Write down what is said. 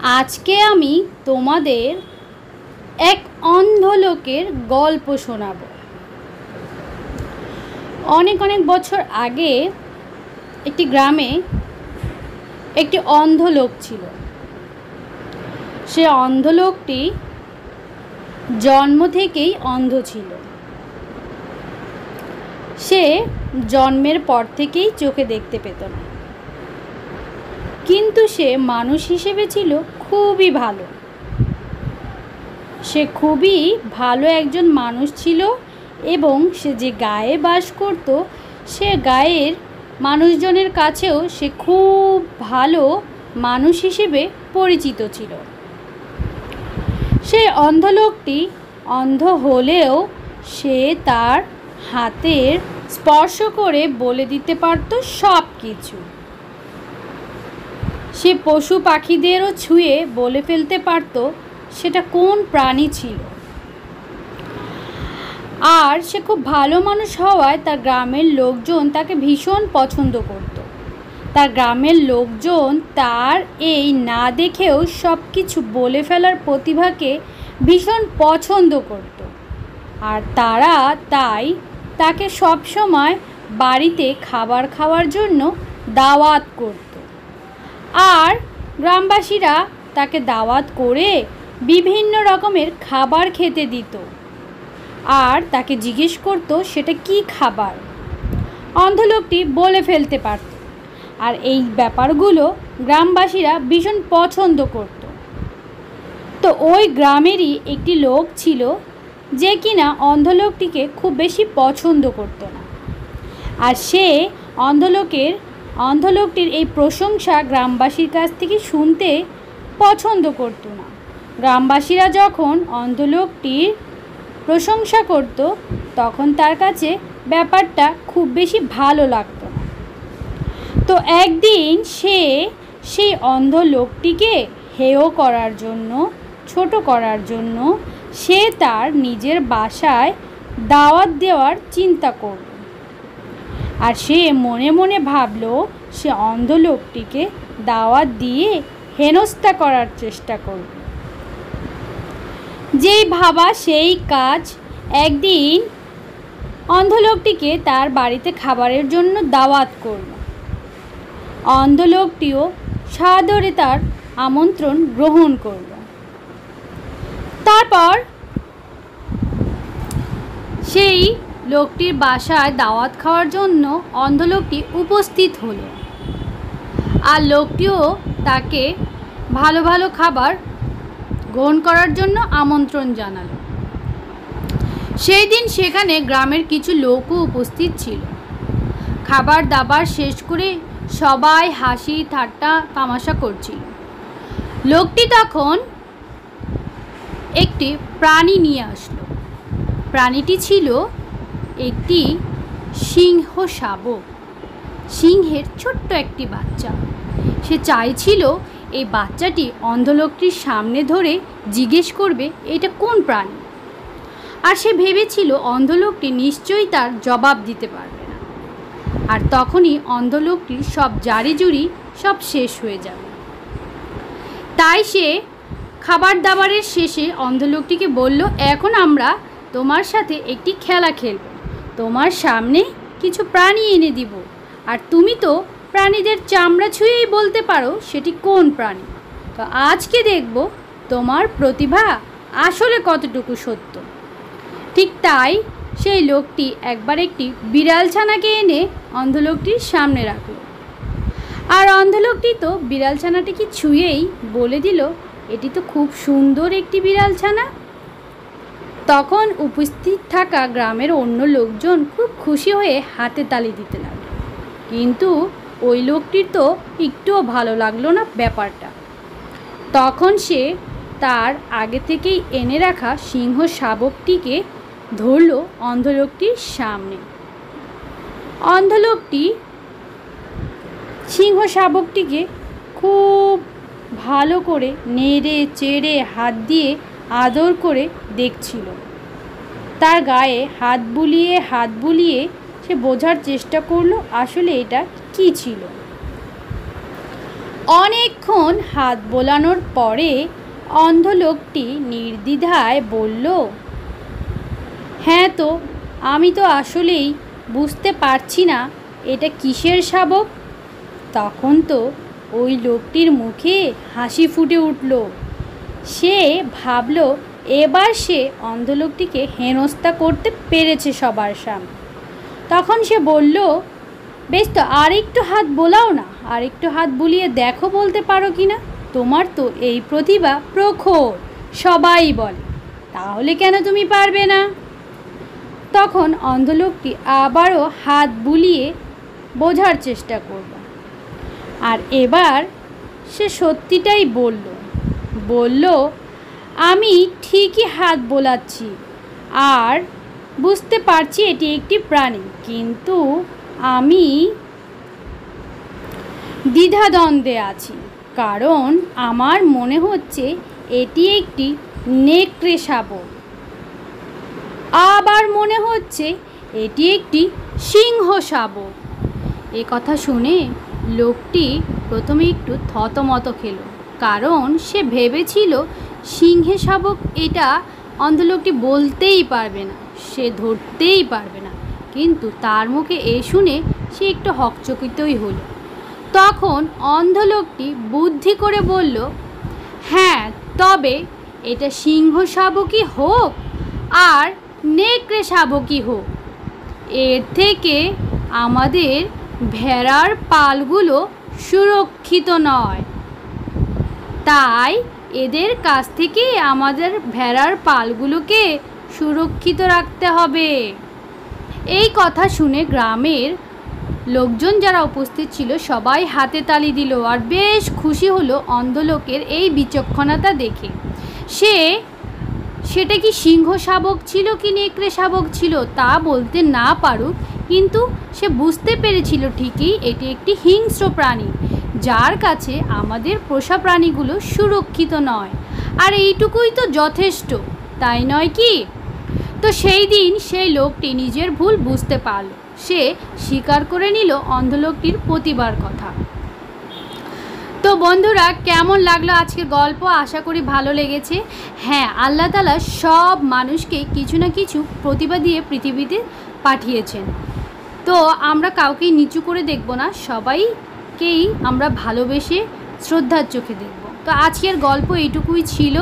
আজকে আমি তোমাদের এক অন্ধ লোকের গল্প শোনাব। অনেক অনেক বছর আগে একটি গ্রামে একটি অন্ধ লোক ছিল। সে অন্ধ লোকটি জন্ম থেকেই অন্ধ ছিল। সে জন্মের পর থেকেই চোখে দেখতে পেত না, কিন্তু সে মানুষ হিসেবে ছিল খুবই ভালো। সে খুবই ভালো একজন মানুষ ছিল এবং সে যে গাঁয়ে বাস করত সে গাঁয়ের মানুষজনের কাছেও সে খুব ভালো মানুষ হিসেবে পরিচিত ছিল। সে অন্ধ লোকটি অন্ধ হলেও সে তার হাতের স্পর্শ করে বলে দিতে পারত সব কিছু। সে পশু পাখিদেরও ছুঁয়ে বলে ফেলতে পারত সেটা কোন প্রাণী ছিল। আর সে খুব ভালো মানুষ হওয়ায় তার গ্রামের লোকজন তাকে ভীষণ পছন্দ করত। তার গ্রামের লোকজন তার এই না দেখেও সব কিছু বলে ফেলার প্রতিভাকে ভীষণ পছন্দ করত। আর তারা তাই তাকে সব সময় বাড়িতে খাবার খাওয়ার জন্য দাওয়াত করত। আর গ্রামবাসীরা তাকে দাওয়াত করে বিভিন্ন রকমের খাবার খেতে দিত আর তাকে জিজ্ঞেস করত সেটা কি খাবার। অন্ধ লোকটি বলে ফেলতে পারত আর এই ব্যাপারগুলো গ্রামবাসীরা ভীষণ পছন্দ করত। তো ওই গ্রামেরই একটি লোক ছিল যে কিনা অন্ধ লোকটিকে খুব বেশি পছন্দ করত না। আর সে অন্ধ লোকটির এই প্রশংসা গ্রামবাসীর কাছ থেকে শুনতে পছন্দ করত না। গ্রামবাসীরা যখন অন্ধ লোকটির প্রশংসা করত তখন তার কাছে ব্যাপারটা খুব বেশি ভালো লাগতো না। তো একদিন সে সেই অন্ধ লোকটিকে হেয় করার জন্য, ছোট করার জন্য সে তার নিজের বাসায় দাওয়াত দেওয়ার চিন্তা করল। আর সে মনে মনে ভাবল সে অন্ধ লোকটিকে দাওয়াত দিয়ে হেনস্থা করার চেষ্টা করবে। যেই ভাবা সেই কাজ। একদিন অন্ধ লোকটিকে তার বাড়িতে খাবারের জন্য দাওয়াত করল। অন্ধ লোকটিও সাদরে তার আমন্ত্রণ গ্রহণ করল। তারপর সেই লোকটির বাসায় দাওয়াত খাওয়ার জন্য অন্ধ লোকটি উপস্থিত হলো। আর লোকটিও তাকে ভালো ভালো খাবার গ্রহণ করার জন্য আমন্ত্রণ জানালো। সেই দিন সেখানে গ্রামের কিছু লোকও উপস্থিত ছিল। খাবার দাবার শেষ করে সবাই হাসি ঠাট্টা তামাশা করছিল। লোকটি তখন একটি প্রাণী নিয়ে আসলো। প্রাণীটি ছিল একটি সিংহ শাবক, সিংহের ছোট্ট একটি বাচ্চা। সে চাইছিল এই বাচ্চাটি অন্ধ লোকটির সামনে ধরে জিজ্ঞেস করবে এটা কোন প্রাণী। আর সে ভেবেছিল অন্ধ লোকটি নিশ্চয়ই তার জবাব দিতে পারবে না। আর তখনই অন্ধ লোকটির সব জারিজুরি সব শেষ হয়ে যাবে। তাই সে খাবার দাবারের শেষে অন্ধ লোকটিকে বলল, এখন আমরা তোমার সাথে একটি খেলা খেলব। তোমার সামনে কিছু প্রাণী এনে দিব আর তুমি তো প্রাণীদের চামড়া ছুঁয়েই বলতে পারো সেটি কোন প্রাণী। তো আজকে দেখব তোমার প্রতিভা আসলে কতটুকু সত্য। ঠিক তাই সেই লোকটি একবার একটি বিড়াল ছানাকে এনে অন্ধ লোকটির সামনে রাখল। আর অন্ধ লোকটি তো বিড়াল ছানাটিকে ছুঁয়েই বলে দিল এটি তো খুব সুন্দর একটি বিড়াল ছানা। তখন উপস্থিত থাকা গ্রামের অন্য লোকজন খুব খুশি হয়ে হাতে তালি দিতে লাগলো। কিন্তু ওই লোকটির তো একটুও ভালো লাগলো না ব্যাপারটা। তখন সে তার আগে থেকেই এনে রাখা সিংহ শাবকটিকে ধরল অন্ধ লোকটির সামনে। অন্ধ লোকটি সিংহ শাবকটিকে খুব ভালো করে নেড়ে চেড়ে হাত দিয়ে আদর করে দেখছিল। তার গায়ে হাত বুলিয়ে সে বোঝার চেষ্টা করলো আসলে এটা কি ছিল। অনেকক্ষণ হাত বোলানোর পরে অন্ধ লোকটি নির্দ্বিধায় বলল, হ্যাঁ তো, আমি তো আসলেই বুঝতে পারছি না এটা কিসের শাবক। তখন তো ওই লোকটির মুখে হাসি ফুটে উঠল। সে ভাবল এবার সে অন্ধ লোকটিকে হেনস্থা করতে পেরেছে সবার সামনে। তখন সে বলল, বেশ তো, আরেকটু হাত বোলাও না, আরেকটু হাত বুলিয়ে দেখো বলতে পারো কি না। তোমার তো এই প্রতিভা প্রখর, সবাই বলে, তাহলে কেন তুমি পারবে না? তখন অন্ধ লোকটি আবারও হাত বুলিয়ে বোঝার চেষ্টা করল। আর এবার সে সত্যিটাই বলল, আমি ঠিকই হাত বোলাচ্ছি আর বুঝতে পারছি এটি একটি প্রাণী, কিন্তু আমি দ্বিধাদ্বন্দ্বে আছি, কারণ আমার মনে হচ্ছে এটি একটি নেকড়ে শাবক, আবার মনে হচ্ছে এটি একটি সিংহ শাবক। এ কথা শুনে লোকটি প্রথমে একটু থতমত খেল, কারণ সে ভেবেছিল সিংহে শাবক এটা অন্ধ লোকটি বলতেই পারবে না, সে ধরতেই পারবে না। কিন্তু তার মুখে এ শুনে সে একটু হকচকিতই হলো। তখন অন্ধ লোকটি বুদ্ধি করে বলল, হ্যাঁ, তবে এটা সিংহ শাবকই হোক আর নেকড়ে শাবকই হোক, এর থেকে আমাদের ভেড়ার পালগুলো সুরক্ষিত নয়, তাই এদের কাছ থেকে আমাদের ভেড়ার পালগুলোকে সুরক্ষিত রাখতে হবে। এই কথা শুনে গ্রামের লোকজন যারা উপস্থিত ছিল সবাই হাতে তালি দিল আর বেশ খুশি হলো অন্ধ লোকের এই বিচক্ষণতা দেখে। সেটা কি সিংহ শাবক ছিল কি নেকড়ে শাবক ছিল তা বলতে না পারুক, কিন্তু সে বুঝতে পেরেছিল ঠিকই এটি একটি হিংস্র প্রাণী, যার কাছে আমাদের পোষা প্রাণীগুলো সুরক্ষিত নয়। আর এইটুকুই তো যথেষ্ট, তাই নয় কি? তো সেই দিন সেই লোকটি নিজের ভুল বুঝতে পারল, সে স্বীকার করে নিল অন্ধ লোকটির প্রতিভার কথা। তো বন্ধুরা, কেমন লাগলো আজকের গল্প? আশা করি ভালো লেগেছে। হ্যাঁ, আল্লাহ তাআলা সব মানুষকে কিছু না কিছু প্রতিভা দিয়ে পৃথিবীতে পাঠিয়েছেন। তো আমরা কাউকেই নিচু করে দেখব না, সবাইকেই আমরা ভালোবেসে শ্রদ্ধার চোখে দেখব। তো আজকের গল্প এইটুকুই ছিল।